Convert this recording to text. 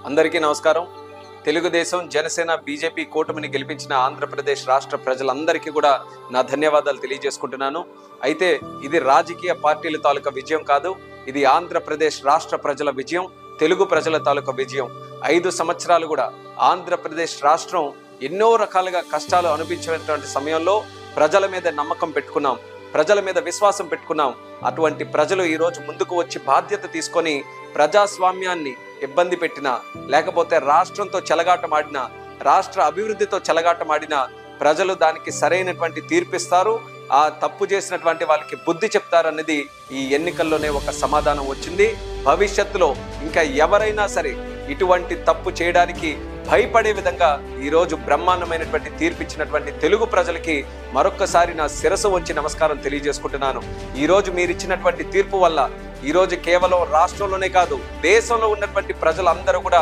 అందరికీ నమస్కారం. తెలుగుదేశం, జనసేన, బీజేపీ కూటమిని గెలిపించిన ఆంధ్రప్రదేశ్ రాష్ట్ర ప్రజలందరికీ కూడా నా ధన్యవాదాలు తెలియజేసుకుంటున్నాను. అయితే ఇది రాజకీయ పార్టీల తాలూకా విజయం కాదు, ఇది ఆంధ్రప్రదేశ్ రాష్ట్ర ప్రజల విజయం, తెలుగు ప్రజల తాలూకా విజయం. 5 సంవత్సరాలు కూడా ఆంధ్రప్రదేశ్ రాష్ట్రం ఎన్నో రకాలుగా కష్టాలు అనిపించినటువంటి సమయంలో ప్రజల మీద నమ్మకం పెట్టుకున్నాం, ప్రజల మీద విశ్వాసం పెట్టుకున్నాం. అటువంటి ప్రజలు ఈరోజు ముందుకు వచ్చి బాధ్యత తీసుకొని ప్రజాస్వామ్యాన్ని ఇబ్బంది పెట్టినా, లేకపోతే రాష్ట్రంతో చెలగాటమాడినా, రాష్ట్ర అభివృద్ధితో చెలగాటమాడినా ప్రజలు దానికి సరైనటువంటి తీర్పిస్తారు. ఆ తప్పు చేసినటువంటి వాళ్ళకి బుద్ధి చెప్తారన్నది ఈ ఎన్నికల్లోనే ఒక సమాధానం వచ్చింది. భవిష్యత్తులో ఇంకా ఎవరైనా సరే ఇటువంటి తప్పు చేయడానికి భయపడే విధంగా ఈరోజు బ్రహ్మాండమైనటువంటి తీర్పిచ్చినటువంటి తెలుగు ప్రజలకి మరొక్కసారి నా శిరసు వంచి నమస్కారం తెలియజేసుకుంటున్నాను. ఈరోజు మీరు ఇచ్చినటువంటి తీర్పు వల్ల ఈరోజు కేవలం రాష్ట్రంలోనే కాదు, దేశంలో ఉన్నటువంటి ప్రజలందరూ కూడా